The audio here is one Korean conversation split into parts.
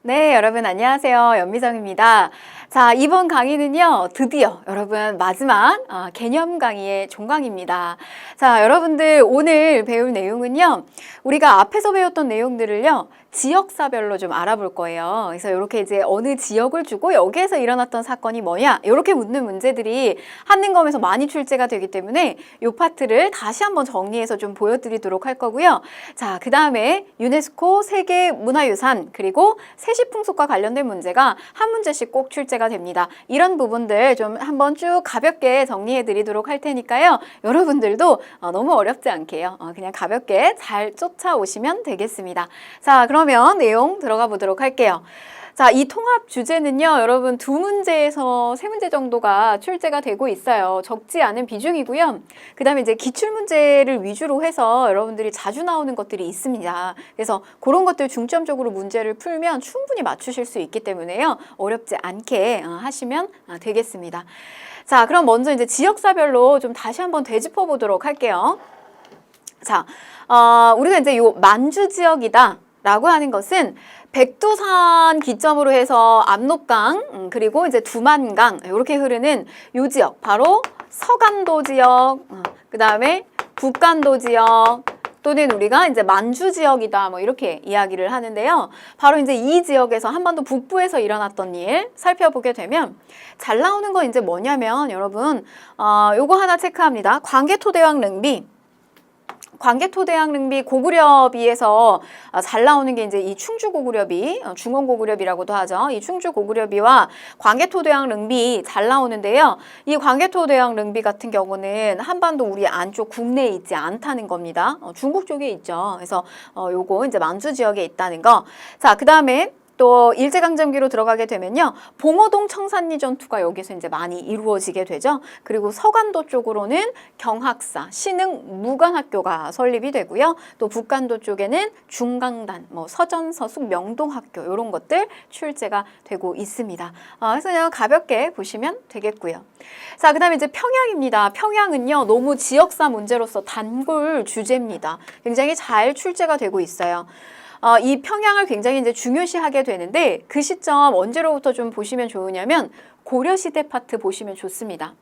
네, 여러분 안녕하세요. 연미정입니다. 자, 이번 강의는요, 드디어 여러분 마지막 개념 강의의 종강입니다. 자, 여러분들 오늘 배울 내용은요, 우리가 앞에서 배웠던 내용들을요, 지역사별로 좀 알아볼 거예요. 그래서 이렇게 이제 어느 지역을 주고 여기에서 일어났던 사건이 뭐냐, 이렇게 묻는 문제들이 한능검에서 많이 출제가 되기 때문에 이 파트를 다시 한번 정리해서 좀 보여드리도록 할 거고요. 자, 그 다음에 유네스코 세계문화유산 그리고 세시풍속과 관련된 문제가 한 문제씩 꼭 출제가 됩니다. 이런 부분들 좀 한번 쭉 가볍게 정리해 드리도록 할 테니까요. 여러분들도 너무 어렵지 않게요. 그냥 가볍게 잘 쫓아오시면 되겠습니다. 자, 그러면 내용 들어가 보도록 할게요. 자, 이 통합 주제는요, 여러분 두 문제에서 세 문제 정도가 출제가 되고 있어요. 적지 않은 비중이고요. 그 다음에 이제 기출문제를 위주로 해서 여러분들이 자주 나오는 것들이 있습니다. 그래서 그런 것들 중점적으로 문제를 풀면 충분히 맞추실 수 있기 때문에요. 어렵지 않게 하시면 되겠습니다. 자, 그럼 먼저 이제 지역사별로 좀 다시 한번 되짚어 보도록 할게요. 자, 우리가 이제 요 만주 지역이다 라고 하는 것은 백두산 기점으로 해서 압록강 그리고 이제 두만강 이렇게 흐르는 요 지역, 바로 서간도 지역, 그 다음에 북간도 지역, 또는 우리가 이제 만주 지역이다 뭐 이렇게 이야기를 하는데요. 바로 이제 이 지역에서 한반도 북부에서 일어났던 일 살펴보게 되면 잘 나오는 건 이제 뭐냐면 여러분 요거 하나 체크합니다. 광개토대왕 능비. 광개토대왕 능비 고구려비에서 잘 나오는 게 이제 이 충주고구려비, 중원고구려비라고도 하죠. 이 충주고구려비와 광개토대왕 능비 잘 나오는데요. 이 광개토대왕 능비 같은 경우는 한반도 우리 안쪽 국내에 있지 않다는 겁니다. 중국 쪽에 있죠. 그래서 요거 이제 만주 지역에 있다는 거. 자, 그 다음에 또 일제강점기로 들어가게 되면요, 봉오동 청산리 전투가 여기서 이제 많이 이루어지게 되죠. 그리고 서간도 쪽으로는 경학사, 신흥 무관학교가 설립이 되고요. 또 북간도 쪽에는 중강단, 뭐 서전, 서숙, 명동학교 이런 것들 출제가 되고 있습니다. 그래서 그냥 가볍게 보시면 되겠고요. 자, 그다음에 이제 평양입니다. 평양은요, 너무 지역사 문제로서 단골 주제입니다. 굉장히 잘 출제가 되고 있어요. 이 평양을 굉장히 이제 중요시하게 되는데 그 시점 언제로부터 좀 보시면 좋으냐면 고려시대 파트 보시면 좋습니다.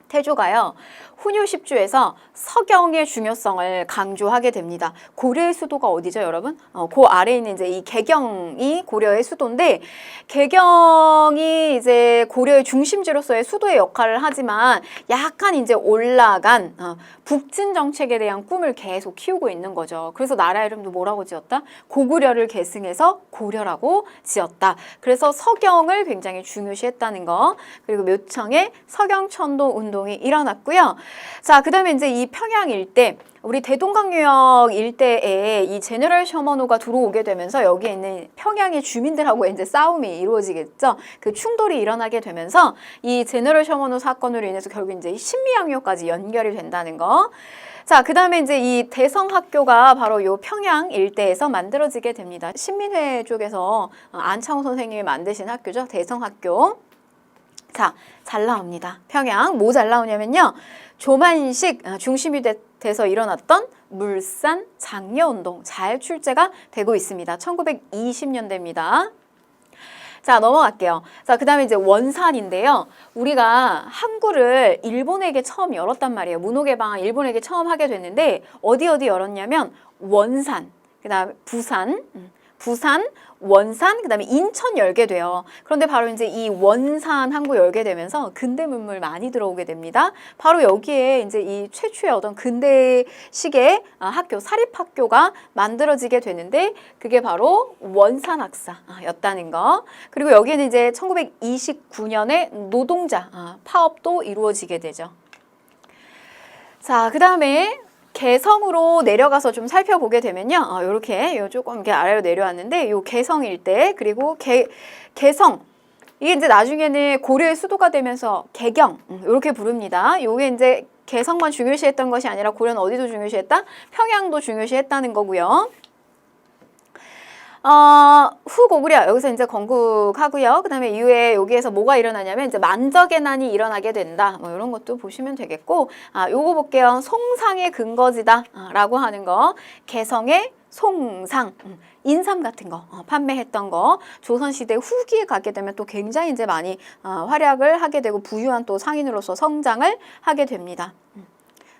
태조가요, 훈요 10주에서 서경의 중요성을 강조하게 됩니다. 고려의 수도가 어디죠, 여러분? 그 아래에 있는 이제 이 개경이 고려의 수도인데, 개경이 이제 고려의 중심지로서의 수도의 역할을 하지만 약간 이제 올라간 북진 정책에 대한 꿈을 계속 키우고 있는 거죠. 그래서 나라 이름도 뭐라고 지었다? 고구려를 계승해서 고려라고 지었다. 그래서 서경을 굉장히 중요시했다는 거. 그리고 묘청에 서경천도 운동이 일어났고요. 자, 그 다음에 이제 이 평양 일대, 우리 대동강유역 일대에 이 제너럴 셔먼호가 들어오게 되면서 여기에 있는 평양의 주민들하고 이제 싸움이 이루어지겠죠. 그 충돌이 일어나게 되면서 이 제너럴 셔먼호 사건으로 인해서 결국 이제 신미양요까지 연결이 된다는 거. 자, 그 다음에 이제 이 대성학교가 바로 요 평양 일대에서 만들어지게 됩니다. 신민회 쪽에서 안창호 선생님이 만드신 학교죠. 대성학교. 자, 잘 나옵니다. 평양. 뭐 잘 나오냐면요, 조만식 중심이 돼서 일어났던 물산 장려운동 잘 출제가 되고 있습니다. 1920년대입니다. 자, 넘어갈게요. 자, 그 다음에 이제 원산인데요. 우리가 항구를 일본에게 처음 열었단 말이에요. 문호개방 일본에게 처음 하게 됐는데 어디 열었냐면 원산, 그 다음에 부산, 원산, 그 다음에 인천 열게 돼요. 그런데 바로 이제 이 원산 항구 열게 되면서 근대 문물 많이 들어오게 됩니다. 바로 여기에 이제 이 최초의 어떤 근대식의 학교, 사립학교가 만들어지게 되는데 그게 바로 원산학사였다는 거. 그리고 여기에는 이제 1929년에 노동자 파업도 이루어지게 되죠. 자, 그 다음에 개성으로 내려가서 좀 살펴보게 되면요, 요렇게 조금 이렇게 아래로 내려왔는데 요 개성 일대, 그리고 개성, 이게 이제 나중에는 고려의 수도가 되면서 개경 이렇게 부릅니다. 요게 이제 개성만 중요시했던 것이 아니라 고려는 어디도 중요시했다? 평양도 중요시했다는 거고요. 후고구려 여기서 이제 건국하고요. 그다음에 이후에 여기에서 뭐가 일어나냐면 이제 만적의 난이 일어나게 된다. 뭐 이런 것도 보시면 되겠고, 요거 볼게요. 송상의 근거지다라고 하는 거, 개성의 송상, 인삼 같은 거 판매했던 거, 조선시대 후기에 가게 되면 또 굉장히 이제 많이 활약을 하게 되고 부유한 또 상인으로서 성장을 하게 됩니다.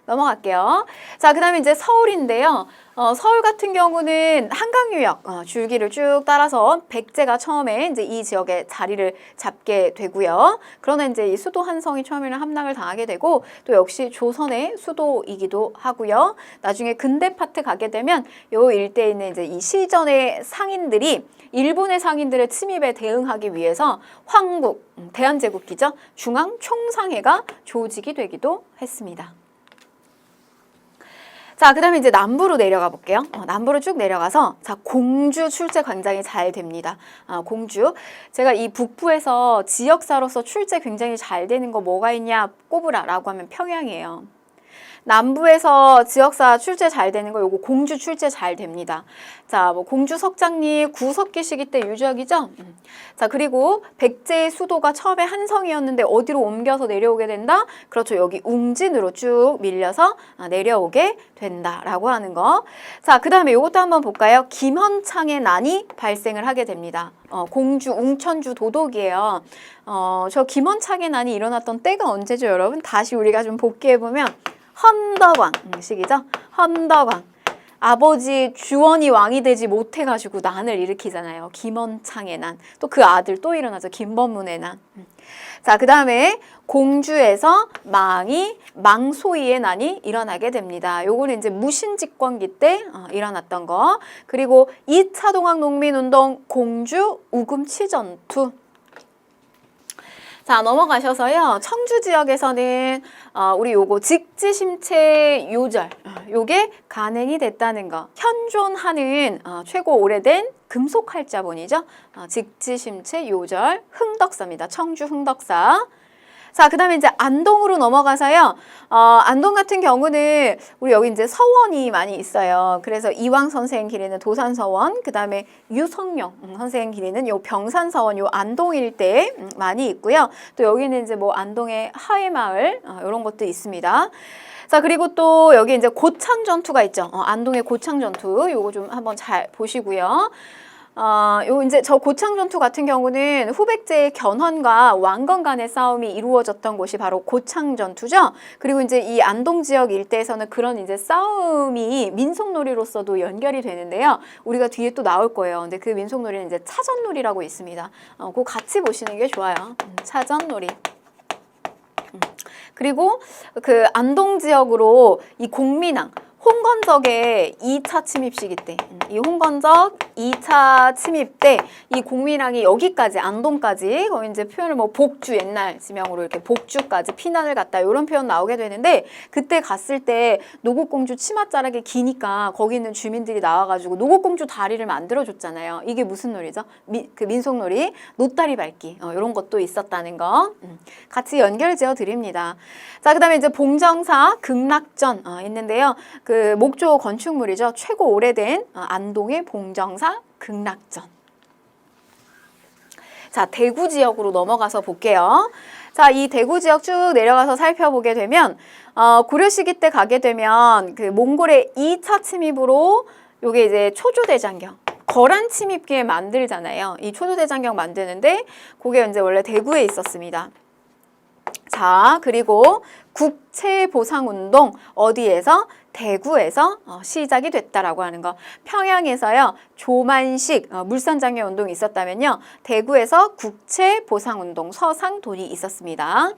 넘어갈게요. 자, 그 다음에 이제 서울인데요. 서울 같은 경우는 한강유역 줄기를 쭉 따라서 백제가 처음에 이제 이 지역에 자리를 잡게 되고요. 그러나 이제 이 수도 한성이 처음에는 함락을 당하게 되고 또 역시 조선의 수도이기도 하고요. 나중에 근대 파트 가게 되면 요 일대에 있는 이제 이 시전의 상인들이 일본의 상인들의 침입에 대응하기 위해서 황국, 대한제국기죠. 중앙총상회가 조직이 되기도 했습니다. 자, 그 다음에 이제 남부로 내려가 볼게요. 남부로 쭉 내려가서, 자, 공주 출제 굉장히 잘 됩니다. 공주. 제가 이 북부에서 지역사로서 출제 굉장히 잘 되는 거 뭐가 있냐 꼽으라라고 하면 평양이에요. 남부에서 지역사 출제 잘 되는 거 요거 공주 출제 잘 됩니다. 자, 뭐 공주 석장리 구석기 시기 때 유적이죠. 자, 그리고 백제의 수도가 처음에 한성이었는데 어디로 옮겨서 내려오게 된다? 그렇죠. 여기 웅진으로 쭉 밀려서 내려오게 된다라고 하는 거. 자, 그 다음에 요것도 한번 볼까요? 김헌창의 난이 발생을 하게 됩니다. 공주 웅천주 도독이에요. 저 김헌창의 난이 일어났던 때가 언제죠, 여러분? 다시 우리가 좀 복귀해보면 헌덕왕 시기죠. 헌덕왕. 아버지 주원이 왕이 되지 못해가지고 난을 일으키잖아요. 김헌창의 난. 또 그 아들 또 일어나죠. 김범문의 난. 자, 그 다음에 공주에서 망소이의 난이 일어나게 됩니다. 요거는 이제 무신집권기 때 일어났던 거. 그리고 2차 동학농민운동 공주 우금치전투. 자, 넘어가셔서요. 청주 지역에서는 우리 요거 직지심체 요절 요게 간행이 됐다는 거. 현존하는 최고 오래된 금속 활자본이죠. 직지심체 요절 흥덕사입니다. 청주 흥덕사. 자, 그 다음에 이제 안동으로 넘어가서요. 안동 같은 경우는 우리 여기 이제 서원이 많이 있어요. 그래서 이왕 선생 기리는 도산서원, 그 다음에 유성룡 선생 기리는 요 병산서원, 요 안동 일대에 많이 있고요. 또 여기는 이제 뭐 안동의 하회마을 이런 것도 있습니다. 자, 그리고 또 여기 이제 고창 전투가 있죠. 안동의 고창 전투 요거 좀 한번 잘 보시고요. 요 이제 저 고창 전투 같은 경우는 후백제의 견훤과 왕건 간의 싸움이 이루어졌던 곳이 바로 고창 전투죠. 그리고 이제 이 안동 지역 일대에서는 그런 이제 싸움이 민속놀이로서도 연결이 되는데요. 우리가 뒤에 또 나올 거예요. 근데 그 민속놀이는 이제 차전놀이라고 있습니다. 그거 같이 보시는 게 좋아요. 차전놀이. 그리고 그 안동 지역으로 이 공민왕 홍건적의 2차 침입 시기 때, 이 홍건적 2차 침입 때 이 공민왕이 여기까지 안동까지 거기 이제 표현을 뭐 복주 옛날 지명으로 이렇게 복주까지 피난을 갔다 이런 표현 나오게 되는데 그때 갔을 때 노국공주 치맛자락이 기니까 거기 있는 주민들이 나와가지고 노국공주 다리를 만들어 줬잖아요. 이게 무슨 놀이죠? 그 민속놀이 노다리 밟기 이런 것도 있었다는 거 같이 연결 지어 드립니다. 자, 그다음에 이제 봉정사 극락전 있는데요. 그 목조 건축물이죠. 최고 오래된 안동의 봉정사 극락전. 자, 대구 지역으로 넘어가서 볼게요. 자, 이 대구 지역 쭉 내려가서 살펴보게 되면 고려 시기 때 가게 되면 그 몽골의 2차 침입으로 요게 이제 초조대장경 거란 침입기에 만들잖아요. 이 초조대장경 만드는데 그게 이제 원래 대구에 있었습니다. 자, 그리고 국채보상운동 어디에서? 대구에서 시작이 됐다라고 하는 거. 평양에서요. 조만식 물산장려 운동이 있었다면요. 대구에서 국채보상운동 서상돈이 있었습니다.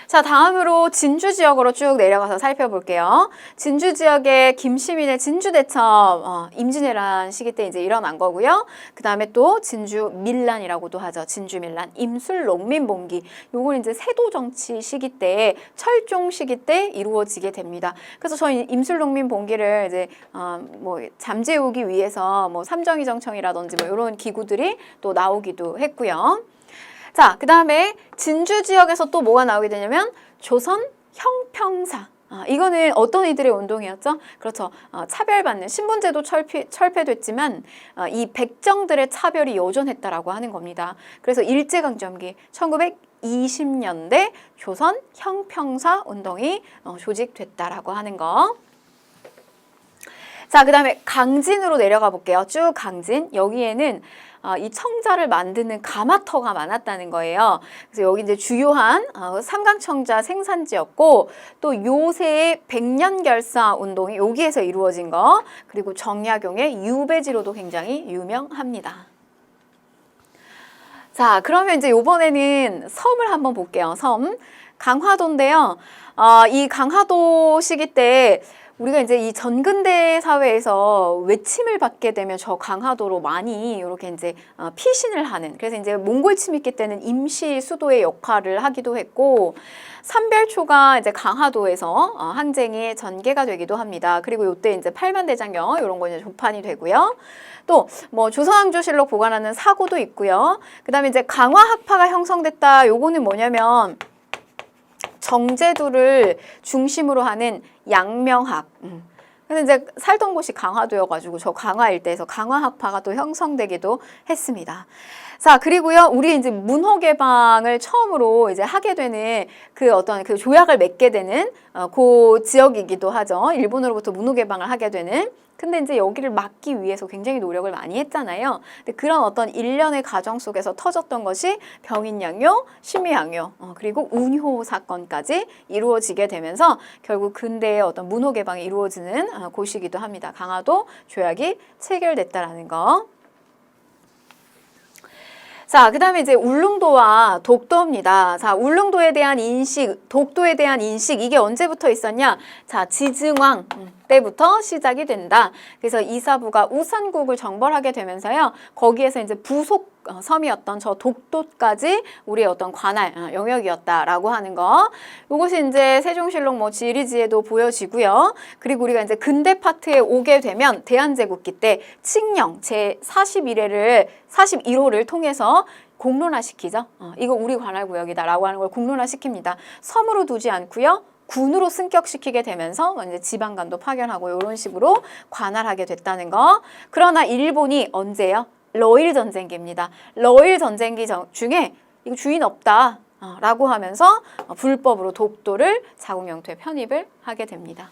자, 다음으로 진주 지역으로 쭉 내려가서 살펴볼게요. 진주 지역에 김시민의 진주대첩 임진왜란 시기 때 이제 일어난 거고요. 그 다음에 또 진주 밀란이라고도 하죠. 진주 밀란, 임술 농민봉기. 요건 이제 세도 정치 시기 때 철종 시기 때 이루어지게 됩니다. 그래서 저희 임술 농민봉기를 이제 뭐 잠재우기 위해서 뭐 삼정이정청이라든지 뭐 이런 기구들이 또 나오기도 했고요. 자, 그 다음에 진주 지역에서 또 뭐가 나오게 되냐면 조선 형평사. 이거는 어떤 이들의 운동이었죠? 그렇죠. 차별받는 신분제도 철폐됐지만 이 백정들의 차별이 여전했다라고 하는 겁니다. 그래서 일제강점기 1920년대 조선 형평사 운동이 조직됐다라고 하는 거. 자, 그 다음에 강진으로 내려가 볼게요. 쭉 강진. 여기에는 이 청자를 만드는 가마터가 많았다는 거예요. 그래서 여기 이제 주요한 삼강청자 생산지였고, 또 요새의 백년결사 운동이 여기에서 이루어진 거, 그리고 정약용의 유배지로도 굉장히 유명합니다. 자, 그러면 이제 이번에는 섬을 한번 볼게요. 섬. 강화도인데요. 이 강화도 시기 때 우리가 이제 이 전근대 사회에서 외침을 받게 되면 저 강화도로 많이 이렇게 이제 피신을 하는, 그래서 이제 몽골 침입기 때는 임시 수도의 역할을 하기도 했고, 삼별초가 이제 강화도에서 항쟁이 전개가 되기도 합니다. 그리고 이때 이제 팔만대장경 이런 거 이제 조판이 되고요. 또 뭐 조선왕조실록 보관하는 사고도 있고요. 그다음에 이제 강화학파가 형성됐다. 요거는 뭐냐면 정제도를 중심으로 하는 양명학. 그래서 이제 살던 곳이 강화도여가지고 저 강화 일대에서 강화학파가 또 형성되기도 했습니다. 자, 그리고요, 우리 이제 문호 개방을 처음으로 이제 하게 되는 그 어떤 그 조약을 맺게 되는 그 지역이기도 하죠. 일본으로부터 문호 개방을 하게 되는. 근데 이제 여기를 막기 위해서 굉장히 노력을 많이 했잖아요. 근데 그런 어떤 일련의 과정 속에서 터졌던 것이 병인양요, 심의양요, 그리고 운효 사건까지 이루어지게 되면서 결국 근대의 어떤 문호 개방이 이루어지는 곳이기도 합니다. 강화도 조약이 체결됐다라는 거. 자, 그 다음에 이제 울릉도와 독도입니다. 자, 울릉도에 대한 인식, 독도에 대한 인식, 이게 언제부터 있었냐? 자, 지증왕 때부터 시작이 된다. 그래서 이사부가 우산국을 정벌하게 되면서요, 거기에서 이제 부속 섬이었던 저 독도까지 우리의 어떤 관할 영역이었다라고 하는 거. 이것이 이제 세종실록 뭐 지리지에도 보여지고요. 그리고 우리가 이제 근대 파트에 오게 되면 대한제국기 때 칙령 제 41호를 통해서 공론화시키죠. 이거 우리 관할구역이다라고 하는 걸 공론화시킵니다. 섬으로 두지 않고요, 군으로 승격시키게 되면서 이제 지방관도 파견하고 이런 식으로 관할하게 됐다는 거. 그러나 일본이 언제요? 러일 전쟁기입니다. 러일 전쟁기 중에 이거 주인 없다 라고 하면서 불법으로 독도를 자국 영토에 편입을 하게 됩니다.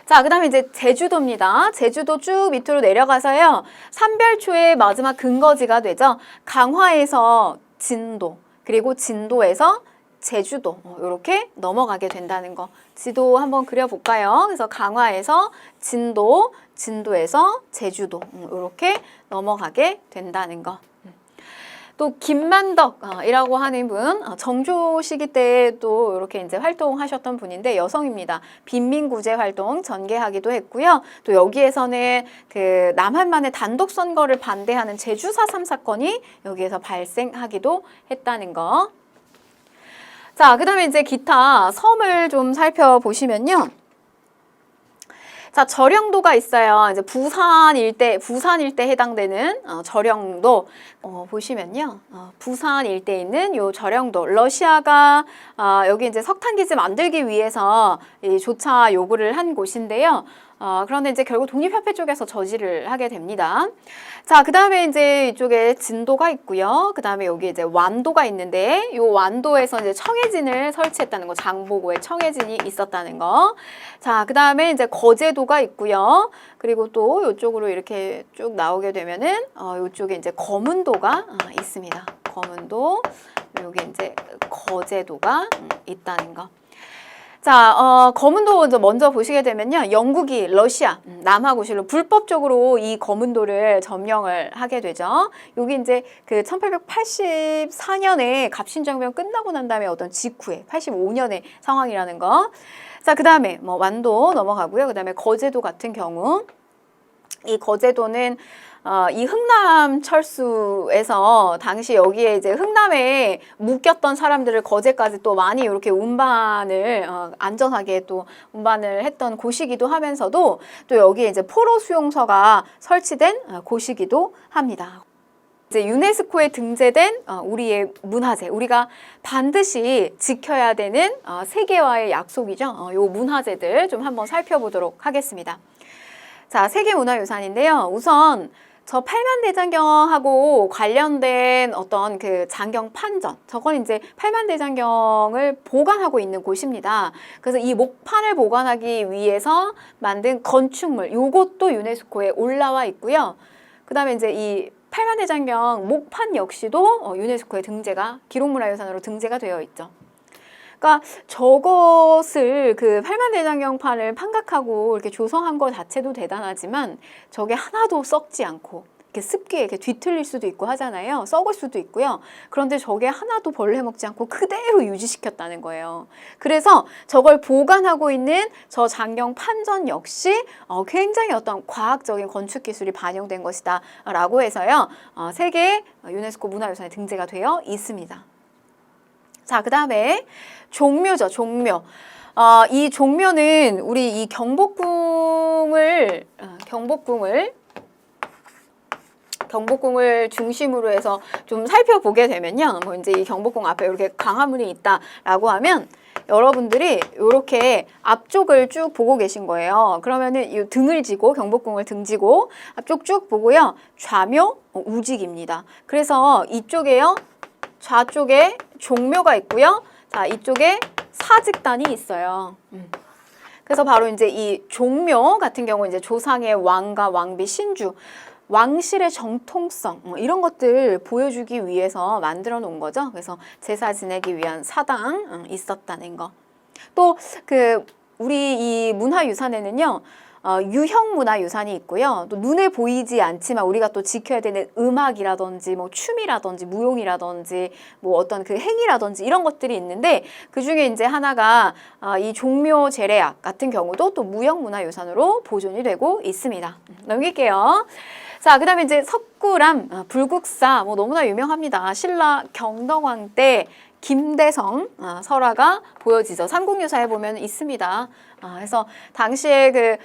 자, 그 다음에 이제 제주도입니다. 제주도 쭉 밑으로 내려가서요, 삼별초의 마지막 근거지가 되죠. 강화에서 진도, 그리고 진도에서 제주도, 이렇게 넘어가게 된다는 거. 지도 한번 그려볼까요? 그래서 강화에서 진도, 진도에서 제주도, 이렇게 넘어가게 된다는 거. 또 김만덕이라고 하는 분, 정조 시기 때도 이렇게 이제 활동하셨던 분인데 여성입니다. 빈민구제 활동 전개하기도 했고요. 또 여기에서는 그 남한만의 단독 선거를 반대하는 제주 4.3 사건이 여기에서 발생하기도 했다는 거. 자, 그 다음에 이제 기타 섬을 좀 살펴보시면요. 자, 저령도가 있어요. 이제 부산 일대 해당되는 저령도 보시면요. 부산 일대에 있는 요 저령도, 러시아가 여기 이제 석탄기지 만들기 위해서 이 조차 요구를 한 곳인데요. 그런데 이제 결국 독립협회 쪽에서 저지를 하게 됩니다. 자, 그 다음에 이제 이쪽에 진도가 있고요. 그 다음에 여기 이제 완도가 있는데, 요 완도에서 이제 청해진을 설치했다는 거, 장보고에 청해진이 있었다는 거. 자, 그 다음에 이제 거제도가 있고요. 그리고 또 이쪽으로 이렇게 쭉 나오게 되면은, 이쪽에 이제 거문도가 있습니다. 거문도, 여기 이제 거제도가 있다는 거. 자, 거문도 먼저 보시게 되면요, 영국이 러시아 남하고실로 불법적으로 이 거문도를 점령을 하게 되죠. 여기 이제 그 1884년에 갑신정변 끝나고 난 다음에 어떤 직후에 85년의 상황이라는 거. 자, 그 다음에 뭐 완도 넘어가고요. 그 다음에 거제도 같은 경우, 이 거제도는 이 흥남 철수에서 당시 여기에 이제 흥남에 묶였던 사람들을 거제까지 또 많이 이렇게 운반을 안전하게 또 운반을 했던 곳이기도 하면서도 또 여기에 이제 포로 수용소가 설치된 곳이기도 합니다. 이제 유네스코에 등재된 우리의 문화재, 우리가 반드시 지켜야 되는 세계와의 약속이죠. 요 문화재들 좀 한번 살펴보도록 하겠습니다. 자, 세계문화유산인데요. 우선 저 팔만대장경하고 관련된 어떤 그 장경 판전, 저건 이제 팔만대장경을 보관하고 있는 곳입니다. 그래서 이 목판을 보관하기 위해서 만든 건축물, 요것도 유네스코에 올라와 있고요. 그 다음에 이제 이 팔만대장경 목판 역시도 유네스코에 등재가, 기록문화유산으로 등재가 되어 있죠. 그러니까 저것을 그 팔만대장경판을 판각하고 이렇게 조성한 것 자체도 대단하지만 저게 하나도 썩지 않고 이렇게 습기에 이렇게 뒤틀릴 수도 있고 하잖아요. 썩을 수도 있고요. 그런데 저게 하나도 벌레 먹지 않고 그대로 유지시켰다는 거예요. 그래서 저걸 보관하고 있는 저 장경 판전 역시 굉장히 어떤 과학적인 건축 기술이 반영된 것이다 라고 해서요. 세계 유네스코 문화유산에 등재가 되어 있습니다. 자, 그 다음에 종묘죠, 종묘. 이 종묘는 우리 이 경복궁을 중심으로 해서 좀 살펴보게 되면요. 뭐 이제 이 경복궁 앞에 이렇게 광화문이 있다라고 하면 여러분들이 이렇게 앞쪽을 쭉 보고 계신 거예요. 그러면은 이 등을 지고, 경복궁을 등지고 앞쪽 쭉 보고요. 좌묘, 우직입니다. 그래서 이쪽에요. 좌쪽에 종묘가 있고요. 자, 이쪽에 사직단이 있어요. 그래서 바로 이제 이 종묘 같은 경우 이제 조상의 왕과 왕비, 신주, 왕실의 정통성 이런 것들 보여주기 위해서 만들어 놓은 거죠. 그래서 제사 지내기 위한 사당 있었다는 거. 또 그 우리 이 문화유산에는요. 유형문화유산이 있고요. 또 눈에 보이지 않지만 우리가 또 지켜야 되는 음악이라든지 뭐 춤이라든지 무용이라든지 뭐 어떤 그 행위라든지 이런 것들이 있는데 그 중에 이제 하나가 이 종묘 제례악 같은 경우도 또 무형문화유산으로 보존이 되고 있습니다. 넘길게요. 자, 그 다음에 이제 석굴암, 불국사 뭐 너무나 유명합니다. 신라 경덕왕 때 김대성 설화가 보여지죠. 삼국유사에 보면 있습니다. 그래서 당시에 그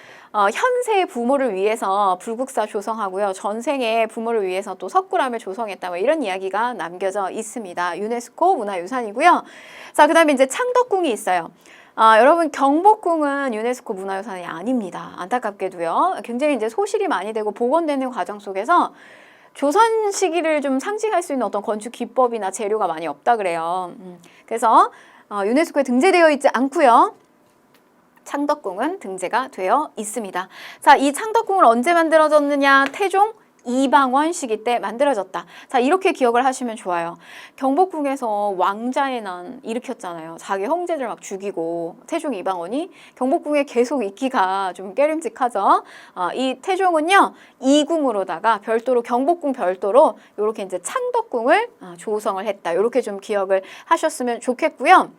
현세 부모를 위해서 불국사 조성하고요. 전생의 부모를 위해서 또 석굴암을 조성했다. 뭐 이런 이야기가 남겨져 있습니다. 유네스코 문화유산이고요. 자, 그 다음에 이제 창덕궁이 있어요. 여러분 경복궁은 유네스코 문화유산이 아닙니다. 안타깝게도요. 굉장히 이제 소실이 많이 되고 복원되는 과정 속에서 조선 시기를 좀 상징할 수 있는 어떤 건축 기법이나 재료가 많이 없다 그래요. 그래서 유네스코에 등재되어 있지 않고요. 창덕궁은 등재가 되어 있습니다. 자, 이 창덕궁을 언제 만들어졌느냐? 태종 이방원 시기 때 만들어졌다. 자, 이렇게 기억을 하시면 좋아요. 경복궁에서 왕자의 난 일으켰잖아요. 자기 형제들 막 죽이고 태종 이방원이 경복궁에 계속 있기가 좀 깨름직하죠. 이 태종은요 이궁으로다가 별도로 경복궁 별도로 이렇게 이제 창덕궁을 조성을 했다. 이렇게 좀 기억을 하셨으면 좋겠고요.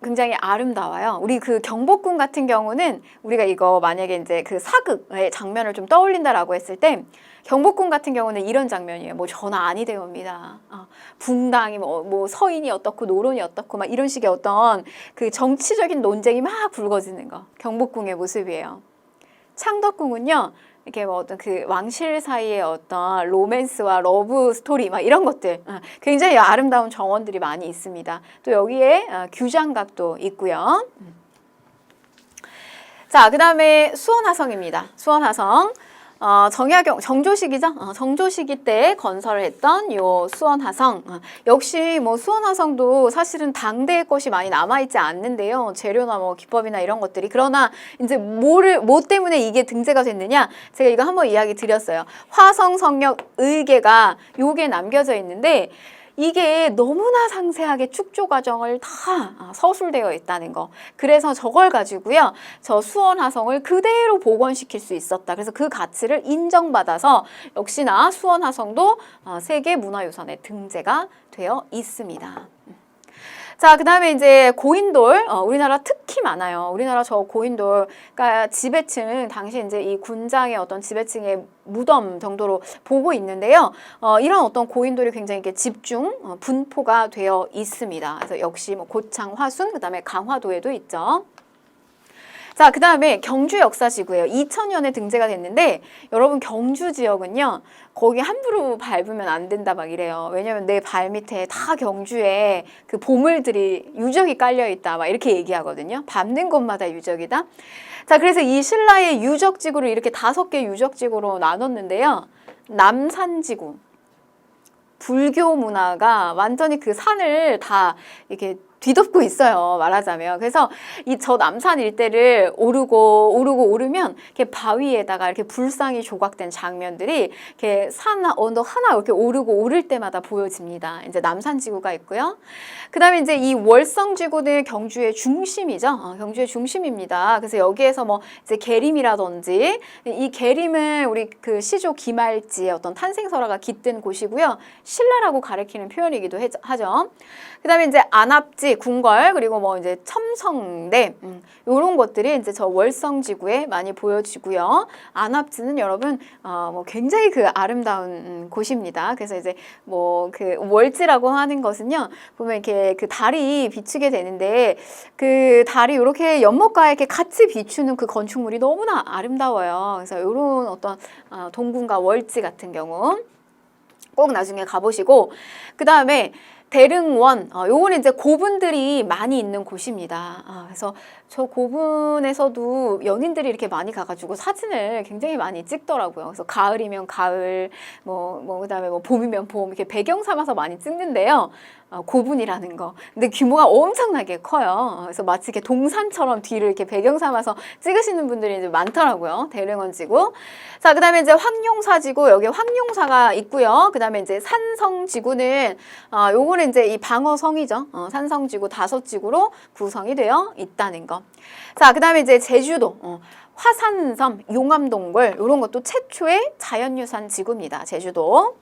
굉장히 아름다워요. 우리 그 경복궁 같은 경우는 우리가 이거 만약에 이제 그 사극의 장면을 좀 떠올린다라고 했을 때 경복궁 같은 경우는 이런 장면이에요. 뭐 전화 아니 되옵니다. 붕당이 뭐 서인이 어떻고 노론이 어떻고 막 이런 식의 어떤 그 정치적인 논쟁이 막 불거지는 거. 경복궁의 모습이에요. 창덕궁은요. 이렇게 뭐 어떤 그 왕실 사이의 어떤 로맨스와 러브 스토리 막 이런 것들 굉장히 아름다운 정원들이 많이 있습니다. 또 여기에 규장각도 있고요. 자, 그 다음에 수원화성입니다. 수원화성. 정조시기죠. 정조시기 때 건설을 했던 요 수원화성. 역시 뭐 수원화성도 사실은 당대의 것이 많이 남아있지 않는데요. 재료나 뭐 기법이나 이런 것들이. 그러나 이제 뭐 때문에 이게 등재가 됐느냐? 제가 이거 한번 이야기 드렸어요. 화성성역 의계가 요게 남겨져 있는데 이게 너무나 상세하게 축조 과정을 다 서술되어 있다는 거. 그래서 저걸 가지고요. 저 수원화성을 그대로 복원시킬 수 있었다. 그래서 그 가치를 인정받아서 역시나 수원화성도 세계문화유산에 등재가 되어 있습니다. 자, 그 다음에 이제 고인돌, 우리나라 특히 많아요. 우리나라 저 고인돌, 그러니까 지배층, 당시 이제 이 군장의 어떤 지배층의 무덤 정도로 보고 있는데요. 이런 어떤 고인돌이 굉장히 이렇게 집중, 분포가 되어 있습니다. 그래서 역시 뭐 고창, 화순, 그 다음에 강화도에도 있죠. 자, 그 다음에 경주 역사지구예요. 2000년에 등재가 됐는데 여러분 경주 지역은요. 거기 함부로 밟으면 안 된다 막 이래요. 왜냐면 내 발 밑에 다 경주에 그 보물들이 유적이 깔려 있다 막 이렇게 얘기하거든요. 밟는 곳마다 유적이다. 자, 그래서 이 신라의 유적지구를 이렇게 5개 유적지구로 나눴는데요. 남산지구. 불교 문화가 완전히 그 산을 다 이렇게 뒤덮고 있어요. 말하자면. 그래서 이 저 남산 일대를 오르면 이렇게 바위에다가 이렇게 불상이 조각된 장면들이 이렇게 산 언덕 하나 이렇게 오를 때마다 보여집니다. 이제 남산지구가 있고요. 그다음에 이제 이 월성지구는 경주의 중심이죠. 경주의 중심입니다. 그래서 여기에서 뭐 이제 계림이라든지 이 계림은 우리 그 시조 기말지의 어떤 탄생설화가 깃든 곳이고요. 신라라고 가리키는 표현이기도 하죠. 그다음에 이제 안압지, 궁궐, 그리고 뭐 이제 첨성대 이런 것들이 이제 저 월성지구에 많이 보여지고요. 안압지는 여러분 뭐 굉장히 그 아름다운 곳입니다. 그래서 이제 뭐 그 월지라고 하는 것은요, 보면 이렇게 그 달이 비추게 되는데 그 달이 이렇게 연못가에 이렇게 같이 비추는 그 건축물이 너무나 아름다워요. 그래서 이런 어떤 동궁과 월지 같은 경우 꼭 나중에 가보시고, 그 다음에 대릉원, 요거는 이제 고분들이 많이 있는 곳입니다. 그래서 저 고분에서도 연인들이 이렇게 많이 가가지고 사진을 굉장히 많이 찍더라고요. 그래서 가을이면 가을, 그다음에 뭐 봄이면 봄, 이렇게 배경 삼아서 많이 찍는데요. 고분이라는 거. 근데 규모가 엄청나게 커요. 그래서 마치 이렇게 동산처럼 뒤를 이렇게 배경 삼아서 찍으시는 분들이 이제 많더라고요. 대릉원지구. 자, 그 다음에 이제 황룡사지구, 여기 황룡사가 있고요. 그 다음에 이제 산성지구는, 요거는 이제 이 방어성이죠. 산성지구 5지구로 구성이 되어 있다는 거. 자, 그 다음에 이제 제주도, 화산섬, 용암동굴, 요런 것도 최초의 자연유산 지구입니다. 제주도.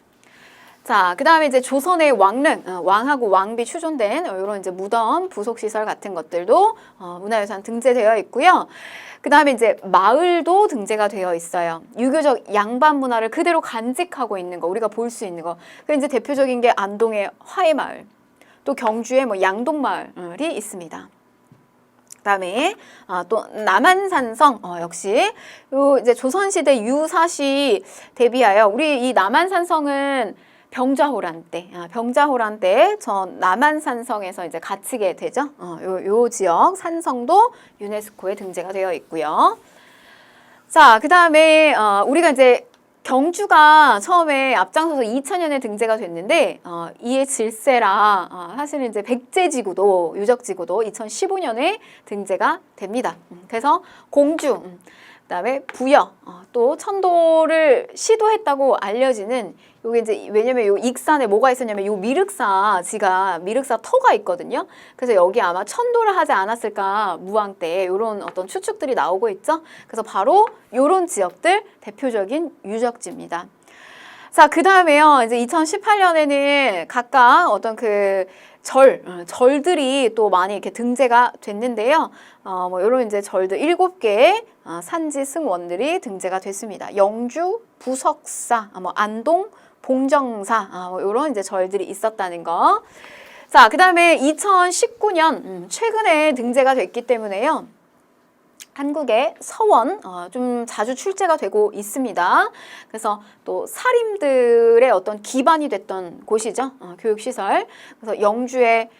자, 그 다음에 이제 조선의 왕릉, 왕하고 왕비 추존된 이런 이제 무덤, 부속시설 같은 것들도 문화유산 등재되어 있고요. 그 다음에 이제 마을도 등재가 되어 있어요. 유교적 양반 문화를 그대로 간직하고 있는 거, 우리가 볼 수 있는 거. 그 이제 대표적인 게 안동의 화해마을, 또 경주의 뭐 양동마을이 있습니다. 그다음에 또 남한산성, 역시 요 이제 조선시대 유사시 대비하여 우리 이 남한산성은 병자호란 때 전 남한산성에서 이제 갇히게 되죠. 요 지역 산성도 유네스코에 등재가 되어 있고요. 자, 그 다음에 우리가 이제 경주가 처음에 앞장서서 2000년에 등재가 됐는데 이에 질세라 사실은 이제 백제지구도 유적지구도 2015년에 등재가 됩니다. 그래서 공주, 그다음에 부여, 또 천도를 시도했다고 알려지는 요게 이제 왜냐면 요 익산에 뭐가 있었냐면 요 미륵사 터가 있거든요. 그래서 여기 아마 천도를 하지 않았을까 무왕 때 요런 어떤 추측들이 나오고 있죠. 그래서 바로 요런 지역들 대표적인 유적지입니다. 자, 그 다음에요. 이제 2018년에는 각각 어떤 그 절들이 또 많이 이렇게 등재가 됐는데요. 뭐 요런 이제 절들 7개 산지 승원들이 등재가 됐습니다. 영주, 부석사, 뭐 안동, 봉정사, 뭐 요런 이제 절들이 있었다는 거. 자, 그 다음에 2019년 최근에 등재가 됐기 때문에요. 한국의 서원 좀 자주 출제가 되고 있습니다. 그래서 또 사림들의 어떤 기반이 됐던 곳이죠. 교육시설. 그래서 영주의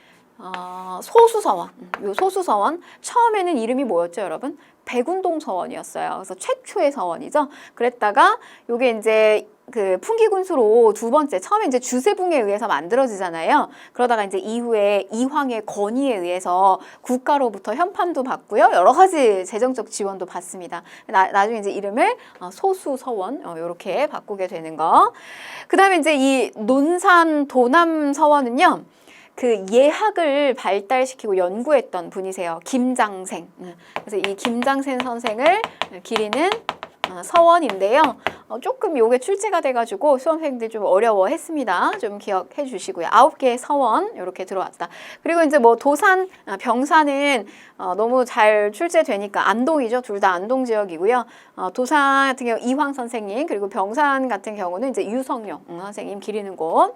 소수서원, 요 소수서원 처음에는 이름이 뭐였죠, 여러분? 백운동 서원이었어요. 그래서 최초의 서원이죠. 그랬다가 요게 이제 그 풍기군수로 두 번째, 처음에 이제 주세붕에 의해서 만들어지잖아요. 그러다가 이제 이후에 이황의 건의에 의해서 국가로부터 현판도 받고요. 여러 가지 재정적 지원도 받습니다. 나중에 이제 이름을 소수서원 이렇게 바꾸게 되는 거. 그 다음에 이제 이 논산 도남서원은요. 그 예학을 발달시키고 연구했던 분이세요. 김장생. 그래서 이 김장생 선생을 기리는 서원인데요. 조금 요게 출제가 돼가지고 수험생들이 좀 어려워했습니다. 좀 기억해 주시고요. 9개의 서원 이렇게 들어왔다. 그리고 이제 뭐 도산, 병사는 너무 잘 출제되니까 안동이죠. 둘 다 안동 지역이고요. 도산 같은 경우 이황 선생님, 그리고 병산 같은 경우는 이제 유성룡 선생님 기리는 곳.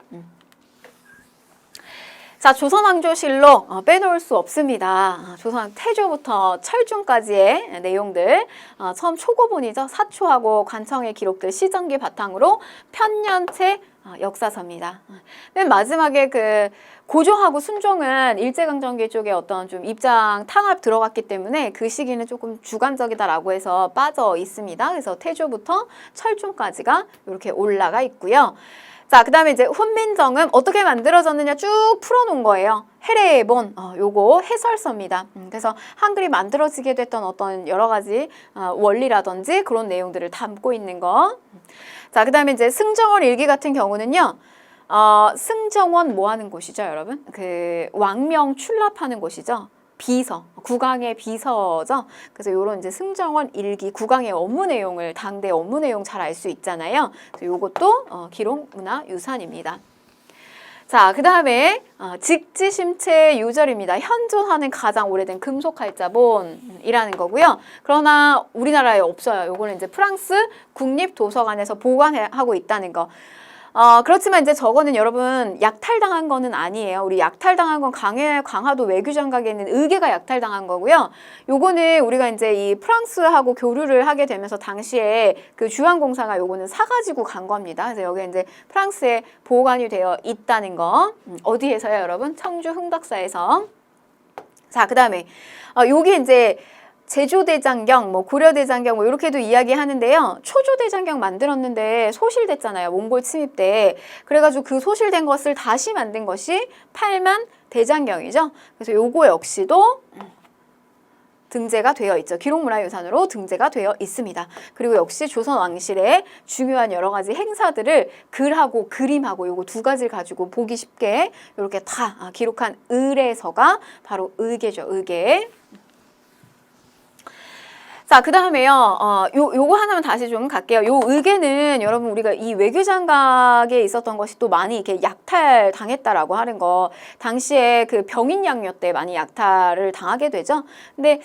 자, 조선왕조실록 빼놓을 수 없습니다. 조선 태조부터 철중까지의 내용들, 처음 초고본이죠. 사초하고 관청의 기록들 시정기 바탕으로 편년체 역사서입니다. 맨 마지막에 그 고종하고 순종은 일제강점기 쪽에 어떤 좀 입장 탄압 들어갔기 때문에 그 시기는 조금 주관적이다라고 해서 빠져 있습니다. 그래서 태조부터 철중까지가 이렇게 올라가 있고요. 자, 그 다음에 이제 훈민정음 어떻게 만들어졌느냐 쭉 풀어놓은 거예요. 해례본, 요거 해설서입니다. 그래서 한글이 만들어지게 됐던 어떤 여러 가지 원리라든지 그런 내용들을 담고 있는 거. 자, 그 다음에 이제 승정원 일기 같은 경우는요. 승정원 뭐 하는 곳이죠, 여러분? 그 왕명 출납하는 곳이죠. 비서, 국왕의 비서죠. 그래서 요런 이제 승정원 일기, 국왕의 업무 내용을, 당대 업무 내용 잘 알 수 있잖아요. 그래서 요것도 기록 문화 유산입니다. 자, 그 다음에 직지심체 유절입니다. 현존하는 가장 오래된 금속활자본이라는 거고요. 그러나 우리나라에 없어요. 요거는 이제 프랑스 국립도서관에서 보관하고 있다는 거. 그렇지만 이제 저거는 여러분 약탈당한 거는 아니에요. 우리 약탈당한 건 강화도 외교장각에 있는 의계가 약탈당한 거고요. 요거는 우리가 이제 이 프랑스하고 교류를 하게 되면서 당시에 그 주한공사가 요거는 사가지고 간 겁니다. 그래서 여기 이제 프랑스에 보관이 되어 있다는 거. 어디에서요, 여러분? 청주 흥덕사에서. 자, 그 다음에 요게 이제 제조대장경, 뭐 고려대장경 뭐 이렇게도 이야기하는데요. 초조대장경 만들었는데 소실됐잖아요. 몽골 침입 때. 그래가지고 그 소실된 것을 다시 만든 것이 8만 대장경이죠. 그래서 요거 역시도 등재가 되어 있죠. 기록문화유산으로 등재가 되어 있습니다. 그리고 역시 조선 왕실의 중요한 여러 가지 행사들을 글하고 그림하고 요거 두 가지를 가지고 보기 쉽게 이렇게 다 기록한 의례서가 바로 의계죠. 의계. 자, 그 다음에요, 요거 하나만 다시 좀 갈게요. 요 의계는 여러분 우리가 이 외교장각에 있었던 것이 또 많이 이렇게 약탈 당했다라고 하는 거, 당시에 그 병인양요 때 많이 약탈을 당하게 되죠. 근데,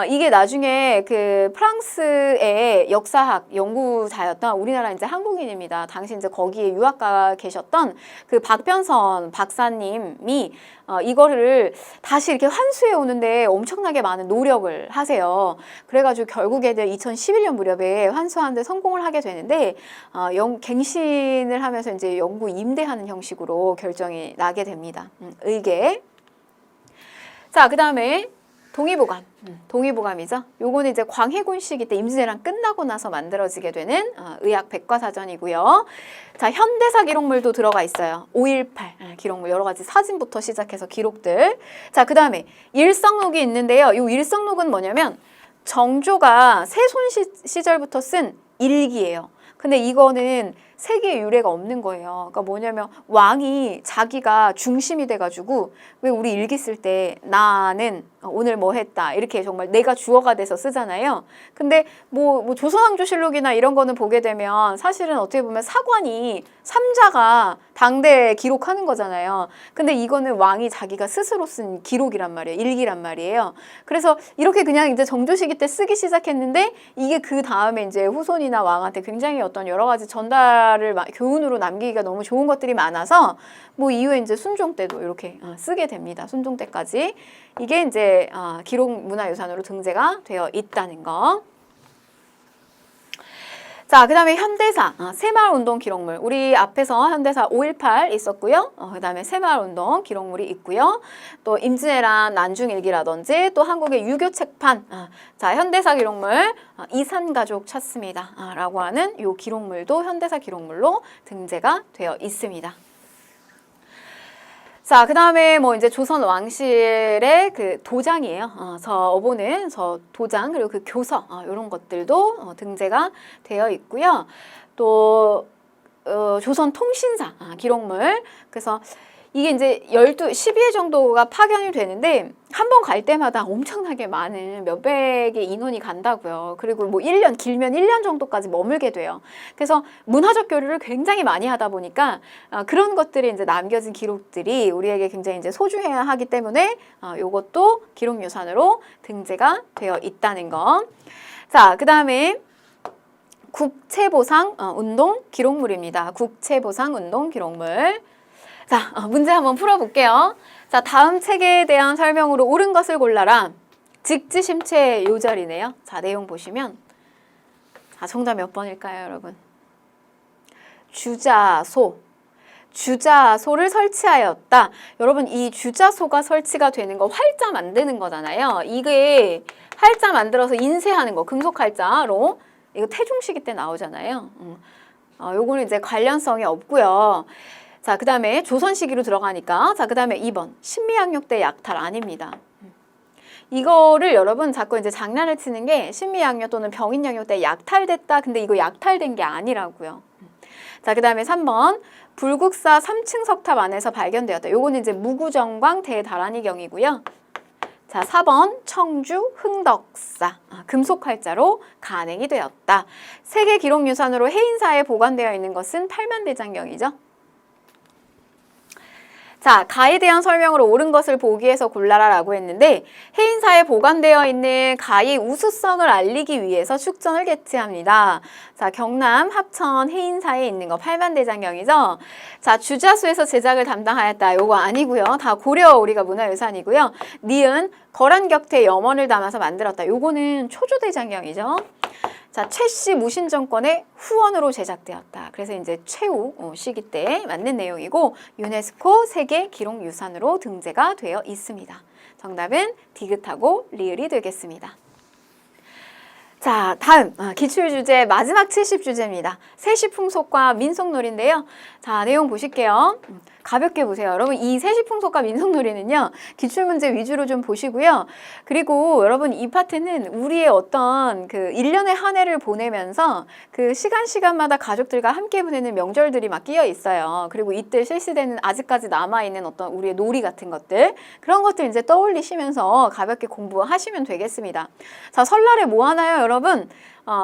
이게 나중에 그 프랑스의 역사학 연구자였던 우리나라 이제 한국인입니다. 당시 이제 거기에 유학가 계셨던 그 박변선 박사님이 이거를 다시 이렇게 환수해 오는데 엄청나게 많은 노력을 하세요. 그래가지고 결국에는 2011년 무렵에 환수하는데 성공을 하게 되는데 갱신을 하면서 이제 영구 임대하는 형식으로 결정이 나게 됩니다. 의계. 자, 그 다음에 동의보감. 동의보감이죠. 요거는 이제 광해군 시기 때 임진왜란 끝나고 나서 만들어지게 되는 의학 백과사전이고요. 자, 현대사 기록물도 들어가 있어요. 5.18 기록물 여러 가지 사진부터 시작해서 기록들. 자, 그 다음에 일성록이 있는데요. 이 일성록은 뭐냐면 정조가 세손 시절부터 쓴 일기예요. 근데 이거는 세계에 유례가 없는 거예요. 그러니까 뭐냐면 왕이 자기가 중심이 돼가지고 왜 우리 일기 쓸 때 나는 오늘 뭐 했다 이렇게 정말 내가 주어가 돼서 쓰잖아요. 근데 뭐 조선왕조실록이나 이런 거는 보게 되면 사실은 어떻게 보면 사관이 삼자가 당대에 기록하는 거잖아요. 근데 이거는 왕이 자기가 스스로 쓴 기록이란 말이에요. 일기란 말이에요. 그래서 이렇게 그냥 이제 정조 시기 때 쓰기 시작했는데 이게 그 다음에 이제 후손이나 왕한테 굉장히 어떤 여러 가지 전달을 교훈으로 남기기가 너무 좋은 것들이 많아서 뭐 이후에 이제 순종 때도 이렇게 쓰게 됩니다. 순종 때까지. 이게 이제 기록문화유산으로 등재가 되어 있다는 거. 자, 그 다음에 현대사, 새마을운동 기록물. 우리 앞에서 현대사 5.18 있었고요. 그 다음에 새마을운동 기록물이 있고요. 또 임진왜란 난중일기라든지 또 한국의 유교 책판. 자, 현대사 기록물 이산가족 찾습니다. 라고 하는 요 기록물도 현대사 기록물로 등재가 되어 있습니다. 자, 그 다음에 뭐 이제 조선 왕실의 그 도장이에요. 저 어보는 저 도장 그리고 그 교서 이런 것들도 등재가 되어 있고요. 또 조선 통신사 기록물. 그래서 이게 이제 12회 정도가 파견이 되는데 한 번 갈 때마다 엄청나게 많은 몇백의 인원이 간다고요. 그리고 뭐 1년, 길면 1년 정도까지 머물게 돼요. 그래서 문화적 교류를 굉장히 많이 하다 보니까 그런 것들이 이제 남겨진 기록들이 우리에게 굉장히 이제 소중해야 하기 때문에 요것도 기록유산으로 등재가 되어 있다는 거. 자, 그 다음에 국채보상 운동 기록물입니다. 국채보상 운동 기록물. 자, 문제 한번 풀어볼게요. 자, 다음 책에 대한 설명으로 옳은 것을 골라라. 직지심체 요절이네요. 자, 내용 보시면 정답 몇 번일까요, 여러분? 주자소. 주자소를 설치하였다. 여러분, 이 주자소가 설치가 되는 거 활자 만드는 거잖아요. 이게 활자 만들어서 인쇄하는 거, 금속 활자로. 이거 태중시기 때 나오잖아요. 요거는 이제 관련성이 없고요. 자, 그 다음에 조선시기로 들어가니까. 자, 그 다음에 2번. 신미양육 때 약탈 아닙니다. 이거를 여러분 자꾸 이제 장난을 치는 게 신미양요 또는 병인양요 때 약탈됐다. 근데 이거 약탈된 게 아니라고요. 자, 그 다음에 3번. 불국사 3층 석탑 안에서 발견되었다. 요거는 이제 무구정광 대다란이경이고요. 자, 4번. 청주 흥덕사. 금속활자로 간행이 되었다. 세계 기록유산으로 해인사에 보관되어 있는 것은 팔만대장경이죠. 자, 가에 대한 설명으로 옳은 것을 보기 위해서 골라라 라고 했는데 해인사에 보관되어 있는 가의 우수성을 알리기 위해서 축전을 개최합니다. 자, 경남 합천 해인사에 있는 거 팔만대장경이죠. 자, 주자수에서 제작을 담당하였다. 요거 아니고요. 다 고려 우리가 문화유산이고요. 니은 거란격태 염원을 담아서 만들었다. 요거는 초조대장경이죠. 자, 최씨 무신정권의 후원으로 제작되었다. 그래서 이제 최후 시기 때 맞는 내용이고 유네스코 세계 기록유산으로 등재가 되어 있습니다. 정답은 디귿하고 리을이 되겠습니다. 자, 다음 기출주제 마지막 70주제입니다. 세시풍속과 민속놀이인데요. 자, 내용 보실게요. 가볍게 보세요. 여러분, 이 세시풍속과 민속놀이는요. 기출문제 위주로 좀 보시고요. 그리고 여러분, 이 파트는 우리의 어떤 그 1년의 한 해를 보내면서 그 시간마다 가족들과 함께 보내는 명절들이 막 끼어 있어요. 그리고 이때 실시되는 아직까지 남아있는 어떤 우리의 놀이 같은 것들, 그런 것들 이제 떠올리시면서 가볍게 공부하시면 되겠습니다. 자, 설날에 뭐 하나요, 여러분?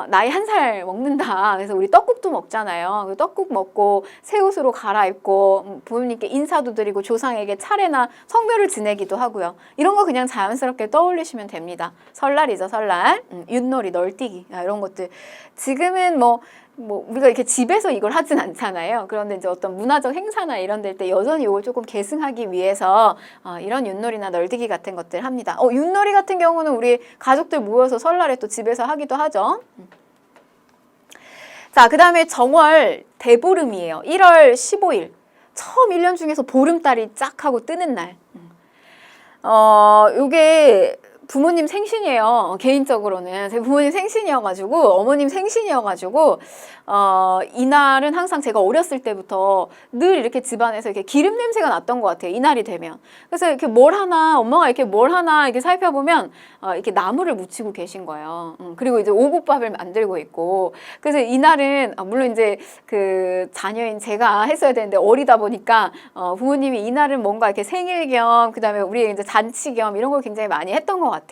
나이 1살 먹는다. 그래서 우리 떡국도 먹잖아요. 그 떡국 먹고 새 옷으로 갈아입고 부모님께 인사도 드리고 조상에게 차례나 성묘를 지내기도 하고요. 이런 거 그냥 자연스럽게 떠올리시면 됩니다. 설날이죠, 설날. 윷놀이, 널뛰기 이런 것들. 지금은 뭐 우리가 이렇게 집에서 이걸 하진 않잖아요. 그런데 이제 어떤 문화적 행사나 이런 데 때 여전히 이걸 조금 계승하기 위해서 이런 윷놀이나 널뛰기 같은 것들 합니다. 윷놀이 같은 경우는 우리 가족들 모여서 설날에 또 집에서 하기도 하죠. 자, 그 다음에 정월 대보름이에요. 1월 15일. 처음 1년 중에서 보름달이 쫙 하고 뜨는 날. 요게 부모님 생신이에요. 개인적으로는 제 부모님 생신이어가지고 어머님 생신이어가지고 이날은 항상 제가 어렸을 때부터 늘 이렇게 집안에서 이렇게 기름 냄새가 났던 것 같아요. 이날이 되면. 그래서 이렇게 뭘 하나 엄마가 이렇게 뭘 하나 이렇게 살펴보면 이렇게 나무를 묻히고 계신 거예요. 그리고 이제 오곡밥을 만들고 있고. 그래서 이날은 물론 이제 그 자녀인 제가 했어야 되는데 어리다 보니까 부모님이 이날은 뭔가 이렇게 생일 겸 그다음에 우리 이제 잔치 겸 이런 걸 굉장히 많이 했던 것 같아요.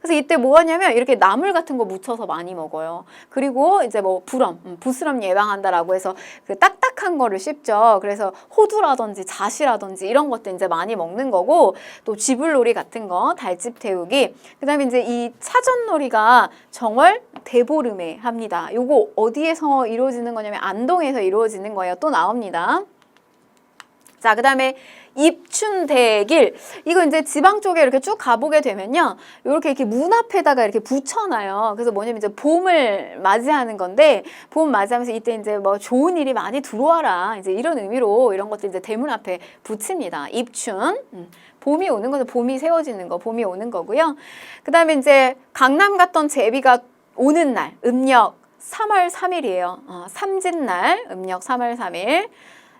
그래서 이때 뭐 하냐면 이렇게 나물 같은 거 묻혀서 많이 먹어요. 그리고 이제 뭐 부스럼 예방한다라고 해서 그 딱딱한 거를 씹죠. 그래서 호두라든지 잣이라든지 이런 것도 이제 많이 먹는 거고 또 쥐불놀이 같은 거, 달집 태우기. 그다음에 이제 이 차전놀이가 정월 대보름에 합니다. 요거 어디에서 이루어지는 거냐면 안동에서 이루어지는 거예요. 또 나옵니다. 자, 그 다음에 입춘대길. 이거 이제 지방 쪽에 이렇게 쭉 가보게 되면요. 이렇게 문 앞에다가 이렇게 붙여놔요. 그래서 뭐냐면 이제 봄을 맞이하는 건데, 봄 맞이하면서 이때 이제 뭐 좋은 일이 많이 들어와라. 이제 이런 의미로 이런 것들 이제 대문 앞에 붙입니다. 입춘. 봄이 오는 거죠. 봄이 세워지는 거, 봄이 오는 거고요. 그 다음에 이제 강남 갔던 제비가 오는 날, 음력 3월 3일이에요. 삼진날, 음력 3월 3일.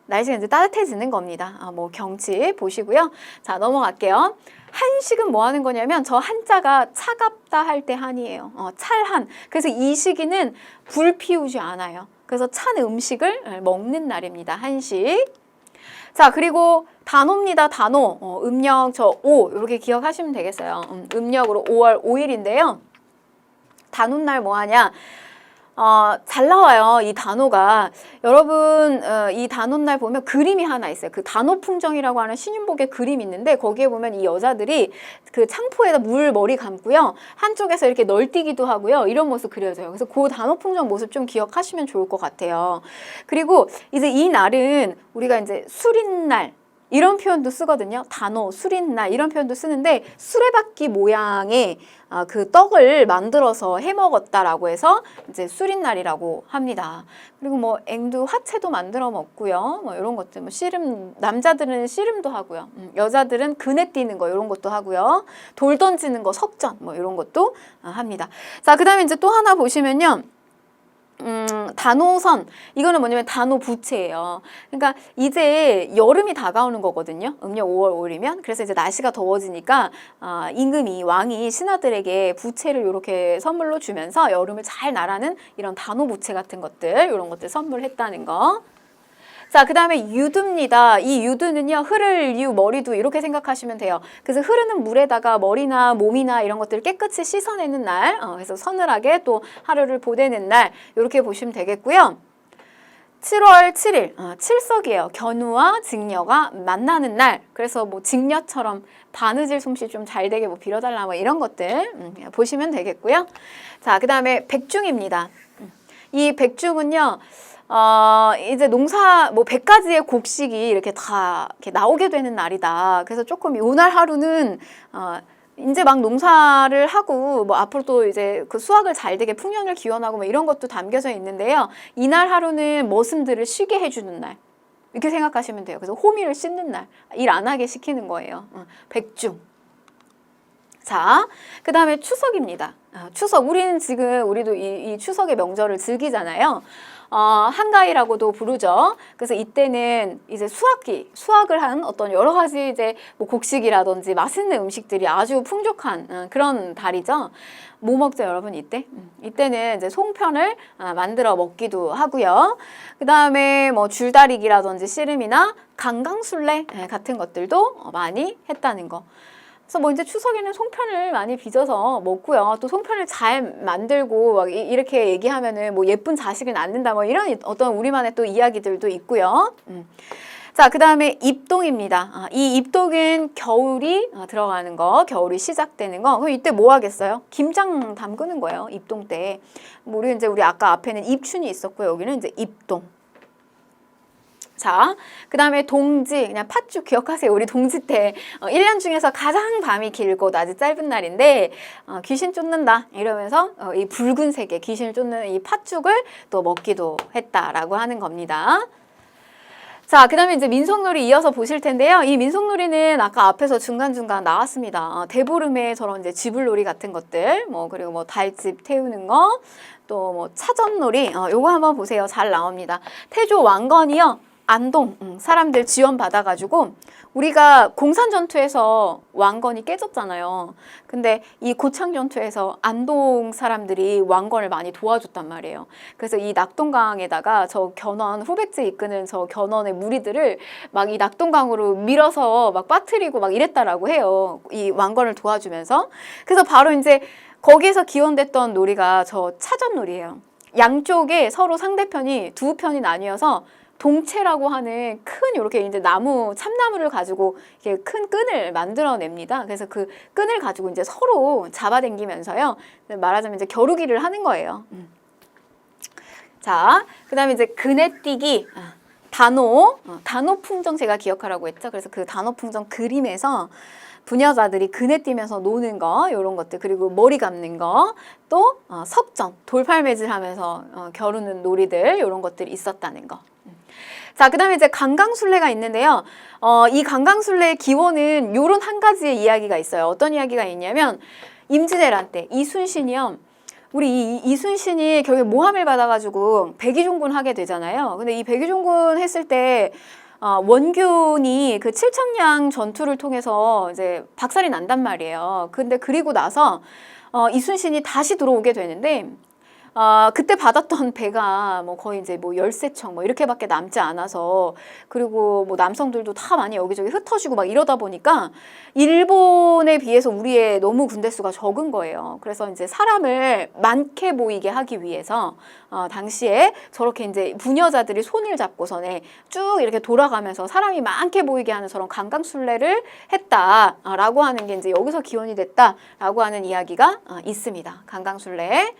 날씨가 이제 따뜻해지는 겁니다. 뭐 경치 보시고요. 자, 넘어갈게요. 한식은 뭐 하는 거냐면 저 한자가 차갑다 할 때 한이에요. 찰한. 그래서 이 시기는 불 피우지 않아요. 그래서 찬 음식을 먹는 날입니다. 한식. 자, 그리고 단오입니다. 단오. 음력 저 5 이렇게 기억하시면 되겠어요. 음력으로 5월 5일인데요. 단오날 뭐 하냐? 잘 나와요. 이 단오가. 여러분, 이 단오날 보면 그림이 하나 있어요. 그 단오풍정이라고 하는 신윤복의 그림이 있는데 거기에 보면 이 여자들이 그 창포에다 물 머리 감고요. 한쪽에서 이렇게 널뛰기도 하고요. 이런 모습 그려져요. 그래서 그 단오풍정 모습 좀 기억하시면 좋을 것 같아요. 그리고 이제 이 날은 우리가 이제 술인날, 이런 표현도 쓰거든요. 단오, 수린날 이런 표현도 쓰는데 수레바퀴 모양의 그 떡을 만들어서 해 먹었다라고 해서 이제 수린날이라고 합니다. 그리고 뭐 앵두 화채도 만들어 먹고요. 뭐 이런 것들, 뭐 씨름, 남자들은 씨름도 하고요. 여자들은 그네 뛰는 거 이런 것도 하고요. 돌 던지는 거 석전 뭐 이런 것도 합니다. 자, 그다음에 이제 또 하나 보시면요. 단오선, 이거는 뭐냐면 단오부채예요. 그러니까 이제 여름이 다가오는 거거든요. 음력 5월 5일이면. 그래서 이제 날씨가 더워지니까 임금이, 왕이 신하들에게 부채를 이렇게 선물로 주면서 여름을 잘 나라는 이런 단오부채 같은 것들, 이런 것들 선물했다는 거. 자, 그 다음에 유두입니다. 이 유두는요, 흐를 유, 머리두 이렇게 생각하시면 돼요. 그래서 흐르는 물에다가 머리나 몸이나 이런 것들을 깨끗이 씻어내는 날, 그래서 서늘하게 또 하루를 보내는 날, 이렇게 보시면 되겠고요. 7월 7일, 칠석이에요. 견우와 직녀가 만나는 날. 그래서 뭐 직녀처럼 바느질 솜씨 좀 잘 되게 뭐 빌어달라 뭐 이런 것들 보시면 되겠고요. 자, 그 다음에 백중입니다. 이 백중은요, 이제 농사, 뭐 100가지의 곡식이 이렇게 다 이렇게 나오게 되는 날이다. 그래서 조금 요날 하루는, 이제 막 농사를 하고, 뭐 앞으로 또 이제 그 수확을 잘 되게 풍년을 기원하고 뭐 이런 것도 담겨져 있는데요. 이날 하루는 머슴들을 쉬게 해주는 날. 이렇게 생각하시면 돼요. 그래서 호미를 씻는 날. 일 안 하게 시키는 거예요. 백중. 자, 그 다음에 추석입니다. 추석. 우리는 지금, 우리도 이 추석의 명절을 즐기잖아요. 한가위라고도 부르죠. 그래서 이때는 이제 수확을 한 어떤 여러 가지 이제 뭐 곡식이라든지 맛있는 음식들이 아주 풍족한 그런 달이죠. 뭐 먹죠, 여러분, 이때? 이때는 이제 송편을 만들어 먹기도 하고요. 그 다음에 뭐 줄다리기라든지 씨름이나 강강술래 같은 것들도 많이 했다는 거. 그래서 뭐 이제 추석에는 송편을 많이 빚어서 먹고요. 또 송편을 잘 만들고 막 이렇게 얘기하면은 뭐 예쁜 자식을 낳는다 뭐 이런 어떤 우리만의 또 이야기들도 있고요. 자, 그 다음에 입동입니다. 이 입동은 겨울이 들어가는 거, 겨울이 시작되는 거. 그럼 이때 뭐 하겠어요? 김장 담그는 거예요. 입동 때. 뭐 우리 아까 앞에는 입춘이 있었고요. 여기는 이제 입동. 자, 그 다음에 동지, 그냥 팥죽 기억하세요. 우리 동지 때 1년 중에서 가장 밤이 길고 낮이 짧은 날인데 귀신 쫓는다 이러면서 이 붉은색의 귀신을 쫓는 이 팥죽을 또 먹기도 했다라고 하는 겁니다. 자, 그 다음에 이제 민속놀이 이어서 보실 텐데요. 이 민속놀이는 아까 앞에서 중간중간 나왔습니다. 대보름에 저런 이제 쥐불놀이 같은 것들, 뭐, 그리고 뭐 달집 태우는 거, 또 뭐 차전놀이, 요거 한번 보세요. 잘 나옵니다. 태조 왕건이요. 안동 사람들 지원 받아가지고 우리가 공산전투에서 왕건이 깨졌잖아요. 근데 이 고창전투에서 안동 사람들이 왕건을 많이 도와줬단 말이에요. 그래서 이 낙동강에다가 저 견원 후백제 이끄는 저 견원의 무리들을 막 이 낙동강으로 밀어서 막 빠뜨리고 막 이랬다라고 해요. 이 왕건을 도와주면서. 그래서 바로 이제 거기에서 기원됐던 놀이가 저 차전놀이에요. 양쪽에 서로 상대편이 두 편이 나뉘어서 동체라고 하는 큰 이렇게 이제 나무, 참나무를 가지고 이렇게 큰 끈을 만들어냅니다. 그래서 그 끈을 가지고 이제 서로 잡아당기면서요. 말하자면 이제 겨루기를 하는 거예요. 자, 그 다음에 이제 그네뛰기, 단오풍정 제가 기억하라고 했죠. 그래서 그 단오풍정 그림에서 부녀자들이 그네 뛰면서 노는 거, 이런 것들, 그리고 머리 감는 거, 또 석전, 돌팔매질 하면서 겨루는 놀이들, 이런 것들이 있었다는 거. 자, 그 다음에 이제 강강술래가 있는데요. 이 강강술래의 기원은 요런 한 가지의 이야기가 있어요. 어떤 이야기가 있냐면, 임진왜란 때 이순신이요. 우리 이순신이 결국에 모함을 받아가지고 백의종군 하게 되잖아요. 근데 이 백의종군 했을 때, 원균이 그 칠천량 전투를 통해서 이제 박살이 난단 말이에요. 근데 그리고 나서, 이순신이 다시 들어오게 되는데, 그때 받았던 배가 뭐 거의 이제 뭐 13척 뭐 이렇게밖에 남지 않아서 그리고 뭐 남성들도 다 많이 여기저기 흩어지고 막 이러다 보니까 일본에 비해서 우리의 너무 군대 수가 적은 거예요. 그래서 이제 사람을 많게 보이게 하기 위해서 당시에 저렇게 이제 부녀자들이 손을 잡고서는 쭉 이렇게 돌아가면서 사람이 많게 보이게 하는 저런 강강술래를 했다라고 하는 게 이제 여기서 기원이 됐다라고 하는 이야기가 있습니다. 강강술래.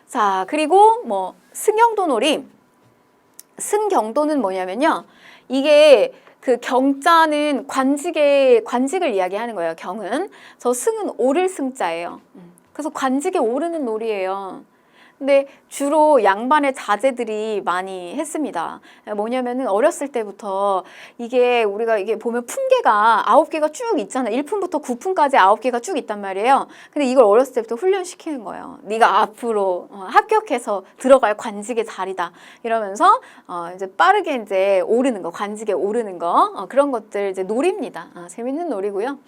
자, 그리고 뭐 승경도놀이. 승경도는 뭐냐면요. 이게 그 경자는 관직을 이야기하는 거예요. 경은. 저 승은 오를 승자예요. 그래서 관직에 오르는 놀이예요. 근데 주로 양반의 자제들이 많이 했습니다. 뭐냐면은 어렸을 때부터 우리가 보면 품계가 9개가 쭉 있잖아요. 1품부터 9품까지 9개가 쭉 있단 말이에요. 근데 이걸 어렸을 때부터 훈련시키는 거예요. 네가 앞으로 합격해서 들어갈 관직의 자리다. 이러면서 이제 빠르게 이제 오르는 거, 관직에 오르는 거, 그런 것들 이제 놀입니다. 재밌는 놀이고요.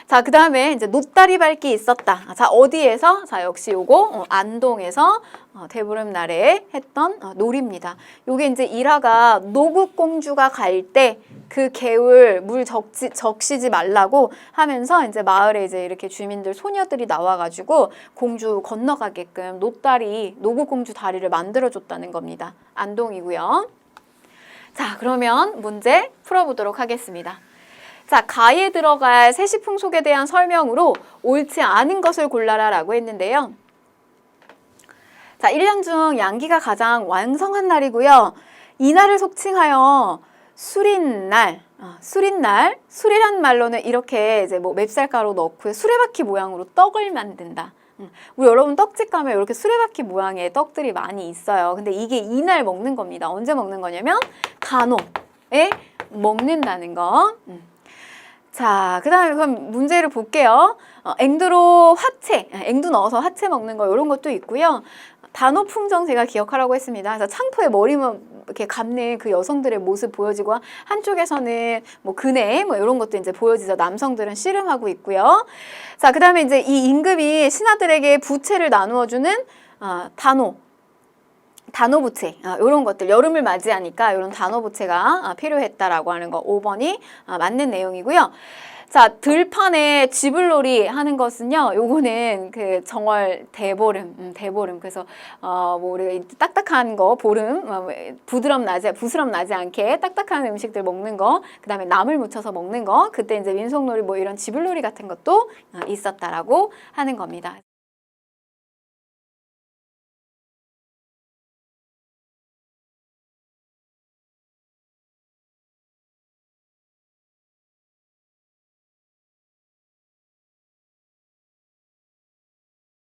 자, 그 다음에 이제 노다리 밟기 있었다. 자, 어디에서? 자, 역시 요거 안동에서 대보름날에 했던 놀이입니다. 요게 이제 일화가 노국공주가 갈 때 그 개울 물 적시지 말라고 하면서 이제 마을에 이제 이렇게 주민들 소녀들이 나와가지고 공주 건너가게끔 노국공주 다리를 만들어줬다는 겁니다. 안동이고요. 자, 그러면 문제 풀어보도록 하겠습니다. 자, 가에 들어갈 세시풍속에 대한 설명으로 옳지 않은 것을 골라라 라고 했는데요. 자, 1년 중 양기가 가장 왕성한 날이고요. 이날을 속칭하여 수린날, 술이란 말로는 이렇게 이제 뭐 맵쌀가루 넣고 수레바퀴 모양으로 떡을 만든다. 우리 여러분 떡집 가면 이렇게 수레바퀴 모양의 떡들이 많이 있어요. 근데 이게 이날 먹는 겁니다. 언제 먹는 거냐면 간호에 먹는다는 거. 자, 그 다음에 그럼 문제를 볼게요. 앵두로 앵두 넣어서 화채 먹는 거 이런 것도 있고요. 단오풍정 제가 기억하라고 했습니다. 그래서 창포에 머리만 이렇게 감는 그 여성들의 모습 보여지고 한쪽에서는 뭐 그네 뭐 이런 것도 이제 보여지죠. 남성들은 씨름하고 있고요. 자, 그 다음에 이제 이 임금이 신하들에게 부채를 나누어주는 단오부채 이런 것들 여름을 맞이하니까 이런 단오부채가 필요했다라고 하는 거 5번이 맞는 내용이고요. 자, 들판에 쥐불놀이 하는 것은요, 요거는 그 정월 대보름. 그래서, 뭐, 우리가 딱딱한 거, 부스럼 나지 않게 딱딱한 음식들 먹는 거, 그 다음에 나물 묻혀서 먹는 거, 그때 이제 민속놀이 뭐 이런 쥐불놀이 같은 것도 있었다라고 하는 겁니다.